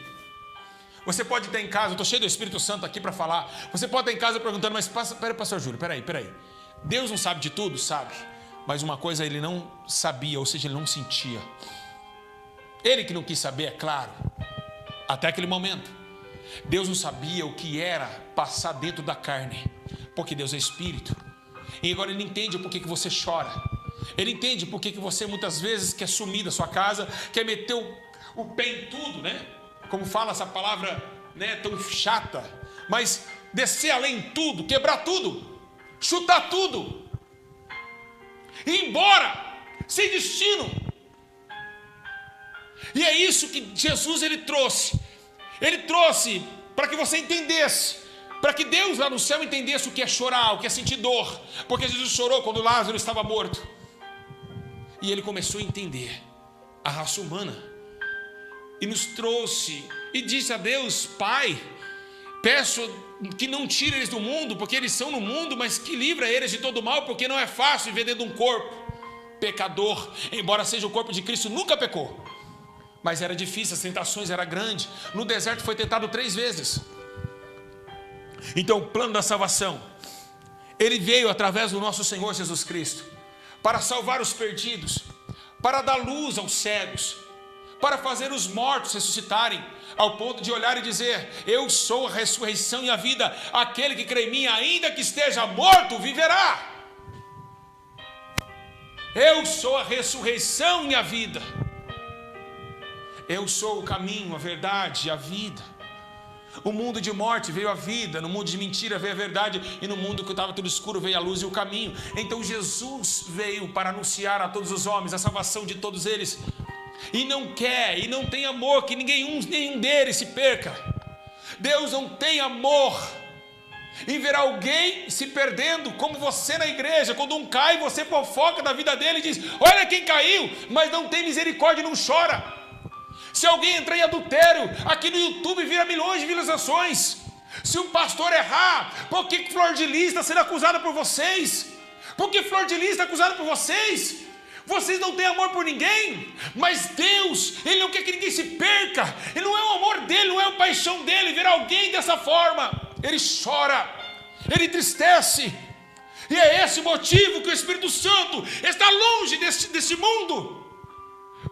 Você pode estar em casa, eu estou cheio do Espírito Santo aqui para falar. Você pode estar em casa perguntando: mas peraí, pastor Júlio, peraí. Deus não sabe de tudo? Sabe. Mas uma coisa ele não sabia, ou seja, ele não sentia. Ele que não quis saber, é claro, até aquele momento. Deus não sabia o que era passar dentro da carne, porque Deus é espírito. E agora ele entende por que você chora. Ele entende por que você muitas vezes quer sumir da sua casa, quer meter o pé em tudo, né? Como fala essa palavra, né, tão chata. Mas descer além de tudo, quebrar tudo, chutar tudo, ir embora, sem destino. E é isso que Jesus ele trouxe. Ele trouxe para que você entendesse, para que Deus lá no céu entendesse o que é chorar, o que é sentir dor. Porque Jesus chorou quando Lázaro estava morto. E ele começou a entender a raça humana. E nos trouxe e disse a Deus: Pai, peço que não tire eles do mundo, porque eles são no mundo, mas que livra eles de todo mal, porque não é fácil viver dentro de um corpo pecador. Embora seja o corpo de Cristo, nunca pecou. Mas era difícil, as tentações eram grandes. No deserto foi tentado 3 vezes. Então o plano da salvação, ele veio através do nosso Senhor Jesus Cristo, para salvar os perdidos, para dar luz aos cegos, para fazer os mortos ressuscitarem, ao ponto de olhar e dizer: eu sou a ressurreição e a vida, aquele que crê em mim, ainda que esteja morto, viverá. Eu sou a ressurreição e a vida. Eu sou o caminho, a verdade e a vida. O mundo de morte veio a vida, no mundo de mentira veio a verdade, e no mundo que estava tudo escuro veio a luz e o caminho. Então Jesus veio para anunciar a todos os homens a salvação de todos eles. E não quer, e não tem amor que nenhum deles se perca. Deus não tem amor em ver alguém se perdendo, como você na igreja. Quando um cai, você fofoca da vida dele e diz: olha quem caiu, mas não tem misericórdia e não chora. Se alguém entrar em adultério, aqui no YouTube vira milhões de visualizações. Se um pastor errar, por que Flor de Lis está sendo acusada por vocês? Por que Flor de Lis está acusada por vocês? Vocês não têm amor por ninguém, mas Deus, Ele não quer que ninguém se perca. Ele não é o amor dEle, não é a paixão dEle ver alguém dessa forma. Ele chora, Ele entristece. E é esse o motivo que o Espírito Santo está longe desse mundo,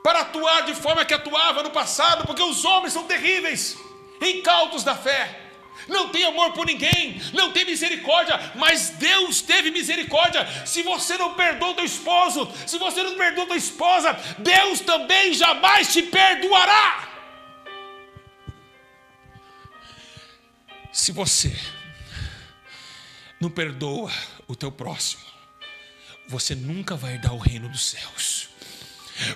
para atuar de forma que atuava no passado, porque os homens são terríveis, incautos da fé, não tem amor por ninguém, não tem misericórdia. Mas Deus teve misericórdia. Se você não perdoa teu esposo, se você não perdoa tua esposa, Deus também jamais te perdoará. Se você não perdoa o teu próximo, você nunca vai herdar o reino dos céus.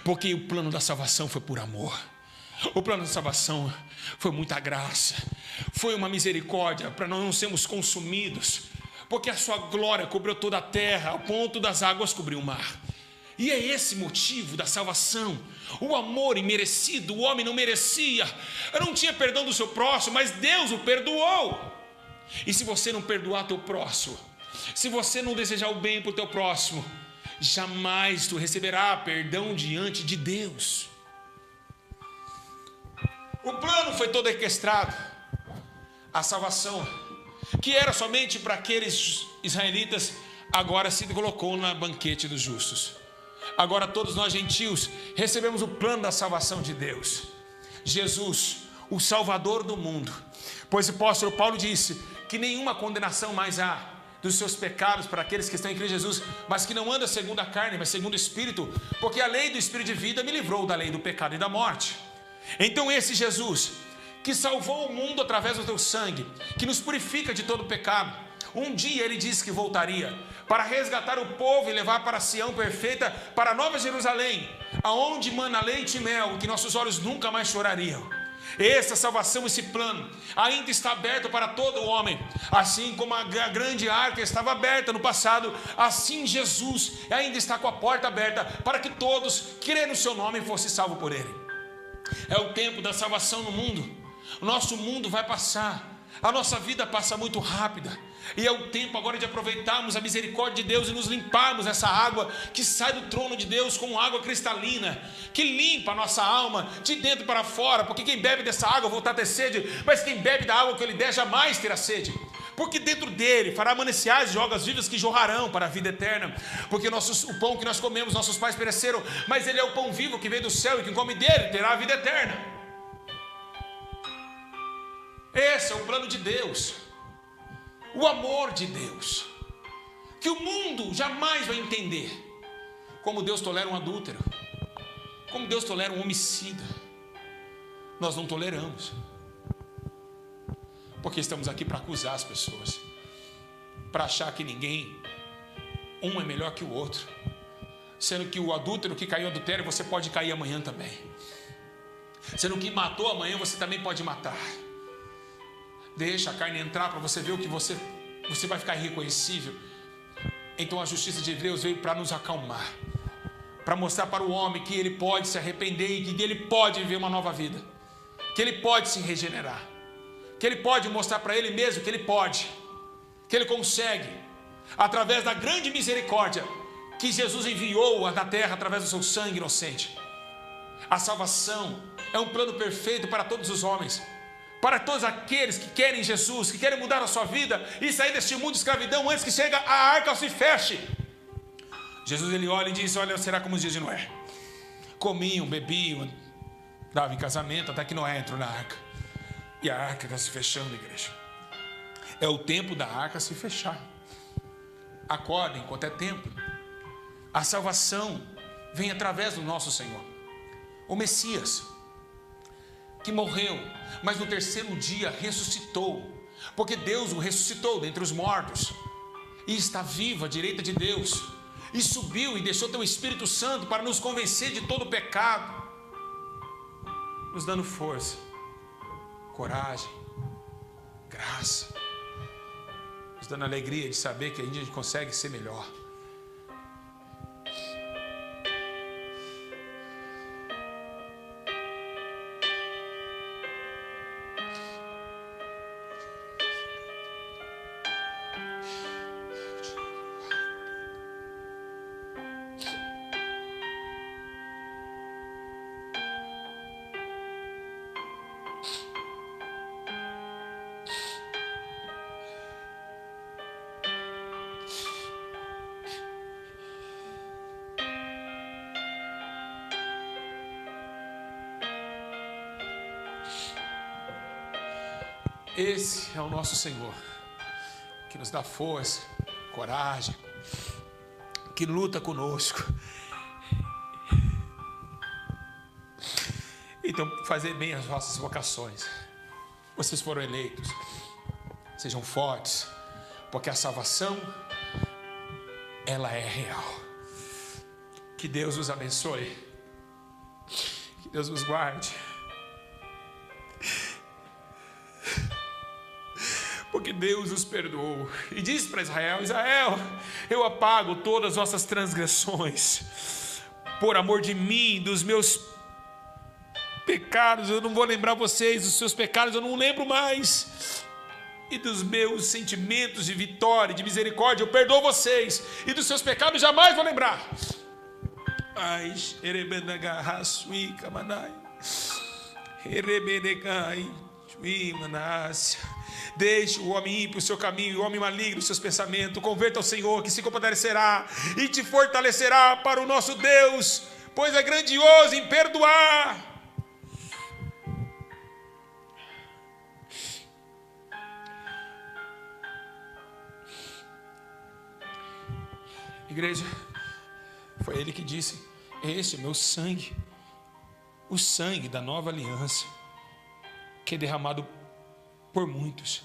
Porque o plano da salvação foi por amor. O plano da salvação foi muita graça, foi uma misericórdia para nós não sermos consumidos, porque a sua glória cobriu toda a terra, ao ponto das águas cobrir o mar. E é esse motivo da salvação, o amor imerecido. O homem não merecia, não tinha perdão do seu próximo, mas Deus o perdoou. E se você não perdoar teu próximo, se você não desejar o bem para o teu próximo, jamais tu receberá perdão diante de Deus. O plano foi todo orquestrado. A salvação, que era somente para aqueles israelitas, agora se colocou na banquete dos justos. Agora todos nós gentios recebemos o plano da salvação de Deus. Jesus, o Salvador do mundo. Pois o apóstolo Paulo disse que nenhuma condenação mais há dos seus pecados para aqueles que estão em Cristo Jesus, mas que não anda segundo a carne, mas segundo o Espírito, porque a lei do Espírito de vida me livrou da lei do pecado e da morte. Então esse Jesus, que salvou o mundo através do teu sangue, que nos purifica de todo pecado, um dia ele disse que voltaria para resgatar o povo e levar para Sião perfeita, para a Nova Jerusalém, aonde mana leite e mel, que nossos olhos nunca mais chorariam. Essa salvação, esse plano ainda está aberto para todo homem. Assim como a grande arca estava aberta no passado, assim Jesus ainda está com a porta aberta para que todos que crêem no seu nome fossem salvos por ele. É o tempo da salvação no mundo. O nosso mundo vai passar, a nossa vida passa muito rápida, e é o tempo agora de aproveitarmos a misericórdia de Deus e nos limparmos essa água que sai do trono de Deus como água cristalina, que limpa a nossa alma de dentro para fora. Porque quem bebe dessa água voltará a ter sede, mas quem bebe da água que ele der jamais terá sede. porque dentro dele fará mananciais de águas vivas que jorrarão para a vida eterna. Porque o pão que nós comemos, nossos pais pereceram, mas ele é o pão vivo que vem do céu, e quem come dele terá a vida eterna. Esse é o plano de Deus, o amor de Deus, que o mundo jamais vai entender. Como Deus tolera um adúltero, como Deus tolera um homicida. Nós não toleramos, porque estamos aqui para acusar as pessoas, para achar que um é melhor que o outro, sendo que o adúltero que caiu em adultério, você pode cair amanhã também, sendo que matou amanhã, você também pode matar. Deixa a carne entrar para você ver o que você vai ficar irreconhecível. Então a justiça de Deus veio para nos acalmar, para mostrar para o homem que ele pode se arrepender e que ele pode viver uma nova vida, que ele pode se regenerar, que ele pode mostrar para ele mesmo que ele pode, que ele consegue, através da grande misericórdia que Jesus enviou na terra através do seu sangue inocente. A salvação é um plano perfeito para todos os homens, para todos aqueles que querem Jesus, que querem mudar a sua vida e sair deste mundo de escravidão antes que chegue a arca se feche. Jesus, ele olha e diz: olha, será como os dias de Noé. Comiam, bebiam, davam em casamento, até que Noé entrou na arca. E a arca está se fechando, igreja. É o tempo da arca se fechar. Acordem enquanto é tempo. A salvação vem através do nosso Senhor, o Messias, que morreu, mas no terceiro dia ressuscitou, porque Deus o ressuscitou dentre os mortos, e está vivo à direita de Deus, e subiu e deixou teu Espírito Santo para nos convencer de todo pecado, nos dando força, coragem, graça, nos dando alegria de saber que a gente consegue ser melhor. Esse é o nosso Senhor, que nos dá força, coragem, que luta conosco. Então, fazer bem as vossas vocações. Vocês foram eleitos, sejam fortes, porque a salvação, ela é real. Que Deus os abençoe, que Deus os guarde, porque Deus os perdoou e disse para Israel: Israel, eu apago todas as vossas transgressões, por amor de mim, dos meus pecados eu não vou lembrar vocês, dos seus pecados eu não lembro mais, e dos meus sentimentos de vitória, de misericórdia eu perdoo vocês, e dos seus pecados jamais vou lembrar. Ai, deixe o homem ímpio o seu caminho, e o homem maligno os seus pensamentos. Converta ao Senhor, que se compadecerá e te fortalecerá para o nosso Deus, pois é grandioso em perdoar. Igreja, foi Ele que disse: este é meu sangue, o sangue da nova aliança, que é derramado por muitos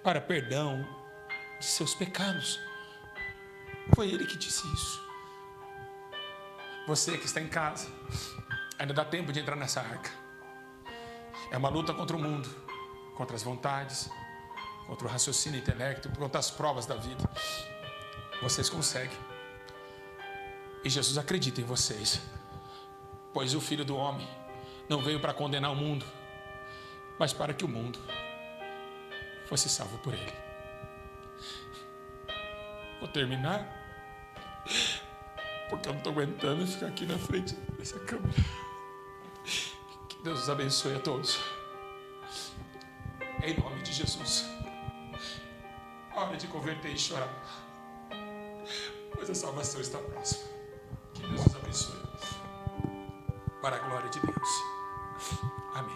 para perdão de seus pecados. Foi Ele que disse isso. Você que está em casa, ainda dá tempo de entrar nessa arca. É uma luta contra o mundo, contra as vontades, contra o raciocínio intelecto, contra as provas da vida. Vocês conseguem, e Jesus acredita em vocês, pois o Filho do Homem não veio para condenar o mundo, mas para que o mundo fosse salvo por Ele. Vou terminar, porque eu não estou aguentando ficar aqui na frente dessa câmera. Que Deus os abençoe a todos, em nome de Jesus. hora de converter e chorar, pois a salvação está próxima. Que Deus nos abençoe. Para a glória de Deus. Amém.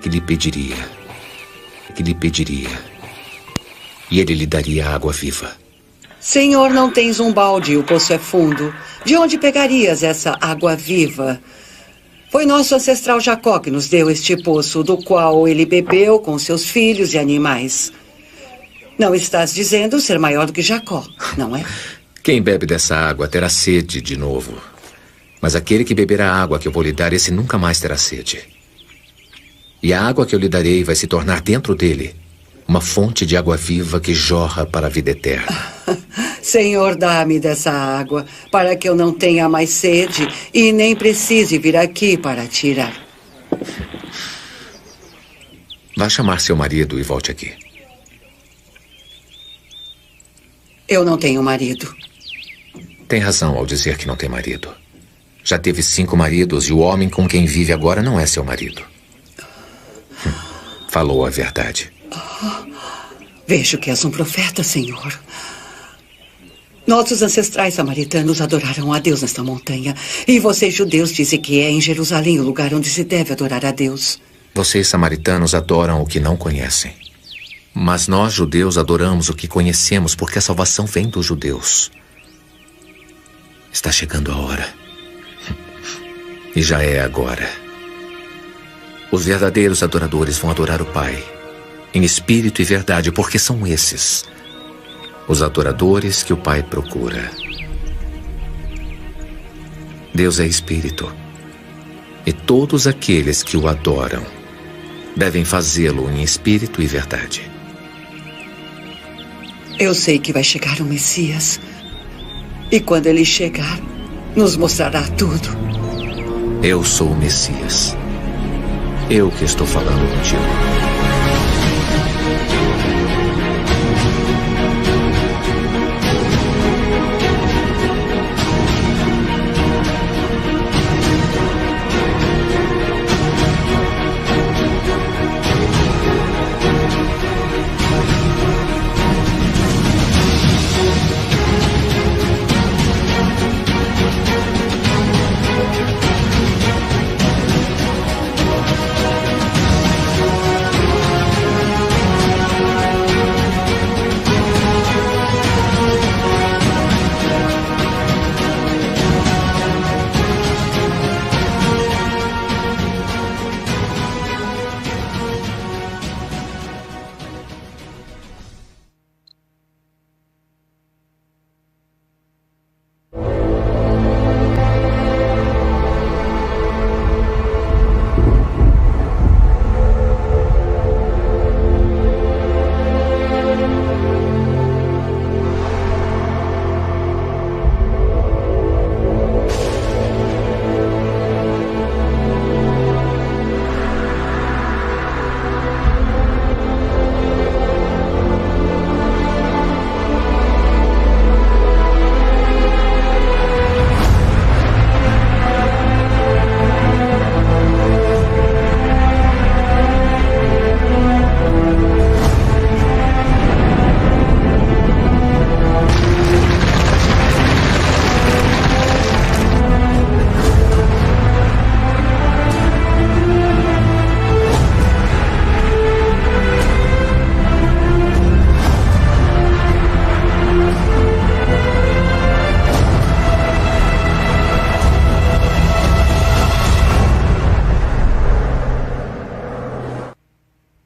Que lhe pediria, e ele lhe daria água viva. Senhor, não tens um balde, o poço é fundo. De onde pegarias essa água viva? Foi nosso ancestral Jacó que nos deu este poço, do qual ele bebeu com seus filhos e animais. Não estás dizendo ser maior do que Jacó, não é? Quem bebe dessa água terá sede de novo. Mas aquele que beber a água que eu vou lhe dar, esse nunca mais terá sede. E a água que eu lhe darei vai se tornar dentro dele uma fonte de água viva que jorra para a vida eterna. Senhor, dá-me dessa água, para que eu não tenha mais sede e nem precise vir aqui para tirar. Vá chamar seu marido e volte aqui. Eu não tenho marido. Tem razão ao dizer que não tem marido. Já teve 5 maridos e o homem com quem vive agora não é seu marido. Falou a verdade. Vejo que és um profeta, Senhor. Nossos ancestrais samaritanos adoraram a Deus nesta montanha. E vocês, judeus, dizem que é em Jerusalém o lugar onde se deve adorar a Deus. Vocês, samaritanos, adoram o que não conhecem. Mas nós, judeus, adoramos o que conhecemos, porque a salvação vem dos judeus. Está chegando a hora. E já é agora. Os verdadeiros adoradores vão adorar o Pai, em espírito e verdade, porque são esses os adoradores que o Pai procura. Deus é espírito, e todos aqueles que o adoram devem fazê-lo em espírito e verdade. Eu sei que vai chegar o Messias, e quando ele chegar, nos mostrará tudo. Eu sou o Messias. Eu que estou falando contigo.